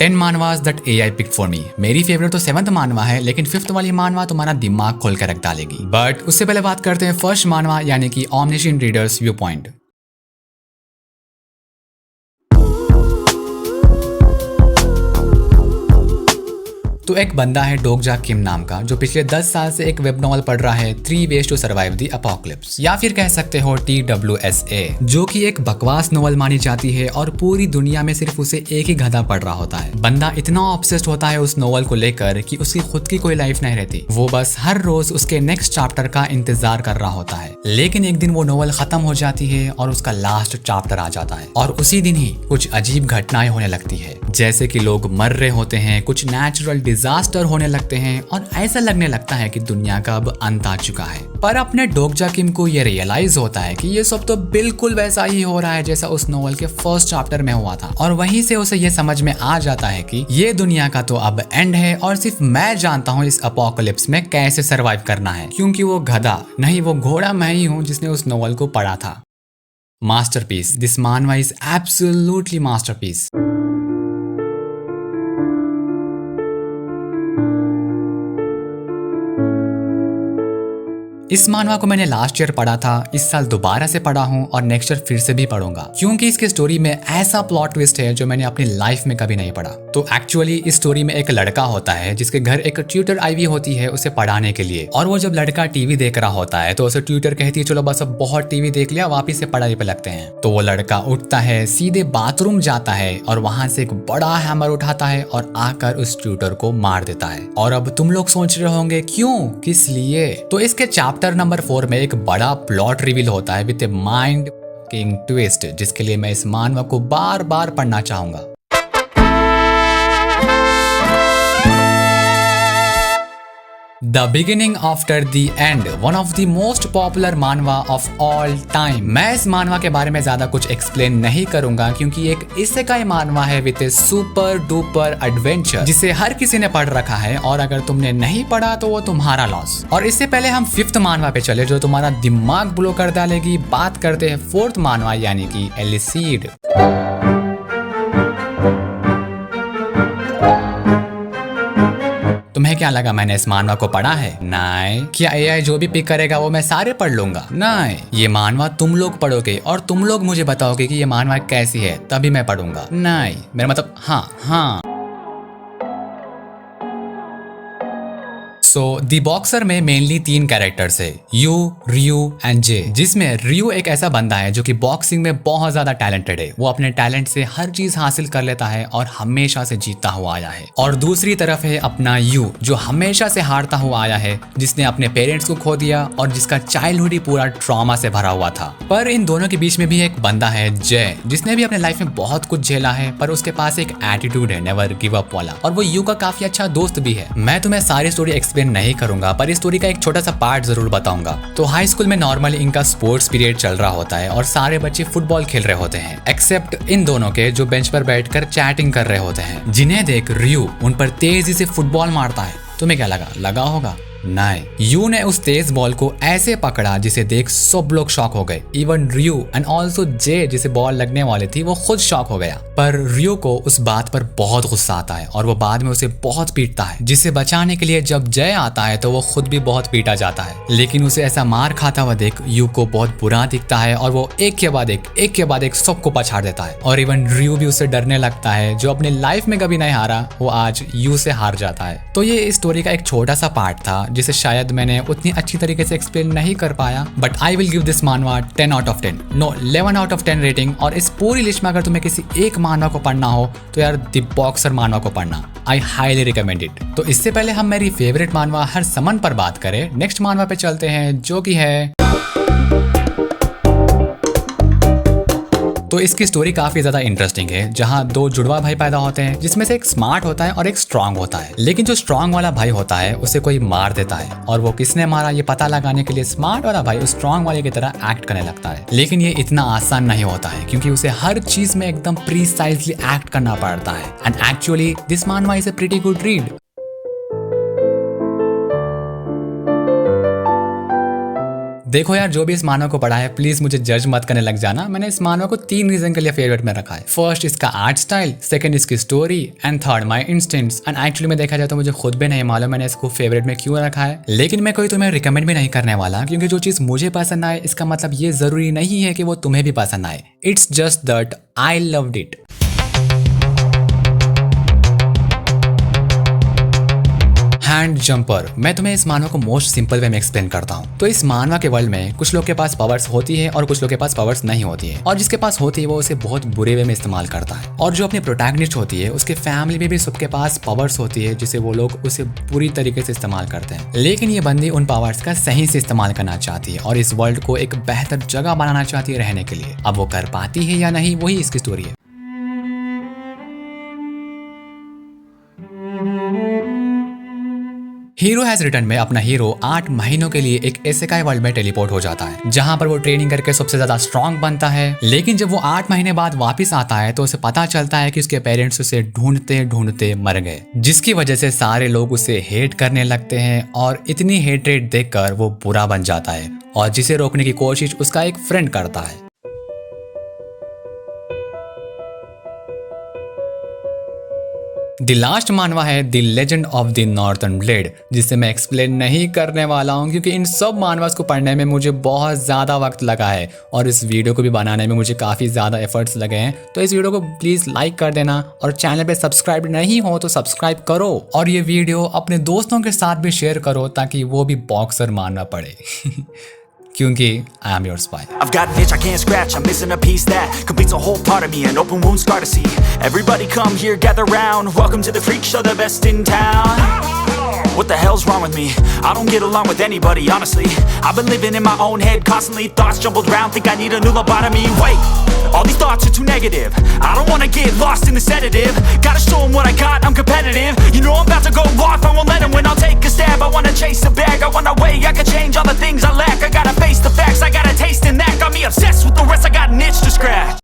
10 मानवास that AI pick for me. मेरी favourite तो 7th मानवा है, लेकिन 5th वाली मानवा तुम्हारा दिमाग खोल कर रख डालेगी। बट उससे पहले बात करते हैं फर्स्ट मानवा यानी कि ओमनिशिएंट रीडर्स व्यू पॉइंट। तो एक बंदा है डोगजा किम नाम का, जो पिछले 10 साल से एक वेब नॉवल पढ़ रहा है 3 ways to survive the apocalypse, या फिर कह सकते हो TWSA, जो कि एक बकवास नॉवल मानी जाती है और पूरी दुनिया में सिर्फ उसे एक ही गधा पढ़ रहा होता है। बंदा इतना ऑब्सेस्ड होता है उस नॉवल को लेकर कि उसकी खुद की कोई लाइफ नहीं रहती। वो बस हर रोज उसके नेक्स्ट चैप्टर का इंतजार कर रहा होता है। लेकिन एक दिन वो नॉवल खत्म हो जाती है और उसका लास्ट चैप्टर आ जाता है, और उसी दिन ही कुछ अजीब घटनाएं होने लगती है, जैसे कि लोग मर रहे होते हैं, कुछ नेचुरल डिजास्टर होने लगते हैं और ऐसा लगने लगता है कि दुनिया का अब अंत आ चुका है। पर अपने डोगजा किम को ये रियलाइज होता है कि ये सब तो बिल्कुल वैसा ही हो रहा है जैसा उस नॉवल के फर्स्ट चैप्टर में हुआ था, और वहीं से उसे ये समझ में आ जाता है कि ये दुनिया का तो अब एंड है और सिर्फ मैं जानता हूँ इस अपोकलिप्स में कैसे सरवाइव करना है, क्योंकि वो गधा नहीं, वो घोड़ा मैं ही हूँ जिसने उस नॉवल को पढ़ा था। मास्टरपीस, दिस मानवा इज एब्सोल्युटली मास्टरपीस। इस मानवा को मैंने लास्ट ईयर पढ़ा था, इस साल दोबारा से पढ़ा हूँ और नेक्स्ट ईयर फिर से भी पढ़ूंगा, क्योंकि इसकी स्टोरी में ऐसा प्लॉट ट्विस्ट है जो मैंने अपनी लाइफ में कभी नहीं पढ़ा। तो एक्चुअली इस स्टोरी में एक लड़का होता है जिसके घर एक ट्यूटर आई हुई होती है उसे पढ़ाने के लिए, और वो जब लड़का टीवी देख रहा होता है तो उसे ट्यूटर कहती है चलो बस अब बहुत टीवी देख लिया, वापिस से पढ़ाई पे लगते हैं। तो वो लड़का उठता है, सीधे बाथरूम जाता है और वहां से एक बड़ा हैमर उठाता है और आकर उस ट्यूटर को मार देता है। और अब तुम लोग सोच रहे होंगे क्यों, किस लिए? तो इसके चैप्टर नंबर 4 में एक बड़ा प्लॉट रिवील होता है with a mind king twist, जिसके लिए मैं इस मानवा को बार बार पढ़ना चाहूंगा। The beginning after the end, one of the most popular manhwa of all time। मैं इस मानवा के बारे में ज्यादा कुछ एक्सप्लेन नहीं करूंगा, क्योंकि एक इसेकाई मानवा है with A super duper adventure, जिसे हर किसी ने पढ़ रखा है, और अगर तुमने नहीं पढ़ा तो वो तुम्हारा लॉस। और इससे पहले हम 5th मानवा पे चले जो तुम्हारा दिमाग ब्लो कर डालेगी। बात करते हैं 4th मानवा यानी कि एलिसीड। तुम्हें क्या लगा मैंने इस मानवा को पढ़ा है? नहीं। क्या AI जो भी पिक करेगा वो मैं सारे पढ़ लूंगा? नहीं। ये मानवा तुम लोग पढ़ोगे और तुम लोग मुझे बताओगे कि ये मानवा कैसी है, तभी मैं पढ़ूंगा। नहीं, मेरा मतलब हाँ। सो दी बॉक्सर में मेनली 3 कैरेक्टर्स है, यू, रियू एंड जे, जिसमें रियू एक ऐसा बंदा है जो कि बॉक्सिंग में बहुत ज्यादा टैलेंटेड है। वो अपने टैलेंट से हर चीज हासिल कर लेता है और हमेशा से जीतता हुआ आया है। और दूसरी तरफ है अपना यू, जो हमेशा से हारता हुआ आया है, जिसने अपने पेरेंट्स को खो दिया और जिसका चाइल्डहुड ही पूरा ट्रॉमा से भरा हुआ था। पर इन दोनों के बीच में भी एक बंदा है जय, जिसने भी अपने लाइफ में बहुत कुछ झेला है, पर उसके पास एक एटीट्यूड है नेवर गिव अप वाला, और वो यू का काफी अच्छा दोस्त भी है। मैं तुम्हें सारी स्टोरी एक्सप्लेन नहीं करूंगा, पर इस स्टोरी का एक छोटा सा पार्ट जरूर बताऊंगा। तो हाई स्कूल में नॉर्मली इनका स्पोर्ट्स पीरियड चल रहा होता है और सारे बच्चे फुटबॉल खेल रहे होते हैं, एक्सेप्ट इन दोनों के जो बेंच पर बैठकर चैटिंग कर रहे होते हैं, जिन्हें देख रियू उन पर तेजी से फुटबॉल मारता है। तुम्हें क्या लगा होगा? नहीं। यू ने उस तेज बॉल को ऐसे पकड़ा जिसे देख सब लोग शॉक हो गए, इवन रियू एंड ऑल्सो जे, जिसे बॉल लगने वाली थी, वो खुद शॉक हो गया। पर रियू को उस बात पर बहुत गुस्सा आता है और वो बाद में उसे बहुत पीटता है, जिसे बचाने के लिए जब जय आता है तो वो खुद भी बहुत पीटा जाता है। लेकिन उसे ऐसा मार खाता हुआ देख यू को बहुत बुरा दिखता है और वो एक के बाद एक सबको पछाड़ देता है, और इवन रियू भी उससे डरने लगता है। जो अपने लाइफ में कभी नहीं हारा वो आज यू से हार जाता है। तो ये इस स्टोरी का एक छोटा सा पार्ट था जिसे शायद मैंने उतनी अच्छी तरीके से एक्सप्लेन नहीं कर पाया, but I will give this मानवा 10 out of 10, no 11 out of 10 rating. और इस पूरी लिस्ट में अगर तुम्हें किसी एक मानवा को पढ़ना हो तो यार द बॉक्सर मानवा को पढ़ना, आई हाईली रिकमेंड इट। तो इससे पहले हम मेरी फेवरेट मानवा हर समन पर बात करें, नेक्स्ट मानवा पे चलते हैं जो कि है। तो इसकी स्टोरी काफी ज्यादा इंटरेस्टिंग है, जहाँ 2 जुड़वा भाई पैदा होते हैं, जिसमें से एक स्मार्ट होता है और एक स्ट्रांग होता है। लेकिन जो स्ट्रांग वाला भाई होता है उसे कोई मार देता है, और वो किसने मारा ये पता लगाने के लिए स्मार्ट वाला भाई उस स्ट्रांग वाले की तरह एक्ट करने लगता है। लेकिन ये इतना आसान नहीं होता है, क्योंकि उसे हर चीज में एकदम प्रीसाइजली एक्ट करना पड़ता है। एंड एक्चुअली दिस मानवा is a pretty good read. देखो यार, जो भी इस मानव को पढ़ा है प्लीज मुझे जज मत करने लग जाना। मैंने इस मानव को 3 रीजन के लिए फेवरेट में रखा है। फर्स्ट इसका आर्ट स्टाइल, सेकंड इसकी story and third my instincts. And actually में देखा जाए तो मुझे खुद भी नहीं मालूम मैंने इसको फेवरेट में क्यों रखा है, लेकिन मैं कोई तुम्हें रिकमेंड भी नहीं करने वाला, क्योंकि जो चीज मुझे पसंद आए इसका मतलब ये जरूरी नहीं है कि वो तुम्हें भी पसंद आए। It's just that I loved it. Hand jumper. मैं तुम्हें इस मानव को मोस्ट सिंपल वे में एक्सप्लेन करता हूँ। तो इस मानव के वर्ल्ड में कुछ लोग के पास पावर्स होती है और कुछ लोग के पास पावर्स नहीं होती है, और जिसके पास होती है वो उसे बहुत बुरे वे में इस्तेमाल करता है। और जो अपनी प्रोटैगनिस्ट होती है उसके फैमिली में भी सबके पास पावर्स होती है जिसे वो लोग उसे पूरी तरीके से इस्तेमाल करते हैं। लेकिन ये बंदी उन पावर्स का सही से इस्तेमाल करना चाहती है और इस वर्ल्ड को एक बेहतर जगह बनाना चाहती है रहने के लिए। अब वो कर पाती है या नहीं, वही इसकी स्टोरी है। हीरो हैज रिटर्न में अपना हीरो 8 महीनों के लिए एक इसेकाई वर्ल्ड में टेलीपोर्ट हो जाता है, जहां पर वो ट्रेनिंग करके सबसे ज्यादा स्ट्रॉन्ग बनता है। लेकिन जब वो 8 महीने बाद वापस आता है तो उसे पता चलता है कि उसके पेरेंट्स उसे ढूंढते ढूंढते मर गए, जिसकी वजह से सारे लोग उसे हेट करने लगते हैं और इतनी हेटरेट देखकर वो बुरा बन जाता है और जिसे रोकने की कोशिश उसका एक फ्रेंड करता है। द लास्ट मानवा है the legend of the northern blade, जिसे मैं एक्सप्लेन नहीं करने वाला हूँ क्योंकि इन सब मानवास को पढ़ने में मुझे बहुत ज़्यादा वक्त लगा है और इस वीडियो को भी बनाने में मुझे काफ़ी ज़्यादा एफर्ट्स लगे हैं। तो इस वीडियो को प्लीज़ लाइक कर देना और चैनल पे सब्सक्राइब नहीं हो तो सब्सक्राइब करो और ये वीडियो अपने दोस्तों के साथ भी शेयर करो ताकि वो भी बॉक्सर मानना पड़े क्योंकि I am your spy. I've got an itch I can't scratch, I'm missing a piece that completes a whole part of me, an open wound scar to see. Everybody come here, gather round, welcome to the freak show, the best in town. What the hell's wrong with me? I don't get along with anybody, honestly. I've been living in my own head constantly, thoughts jumbled round, think I need a new lobotomy. Wait, all these thoughts are too negative, I don't wanna get lost in the sedative. Gotta show them what I got, I'm competitive. You know I'm about to go off, I won't let them win, I'll take a stab. I wanna chase a bag, I wanna weigh, I can change all the things I lack. I gotta face the facts, I got a taste in that. Got me obsessed with the rest, I got an itch to scratch.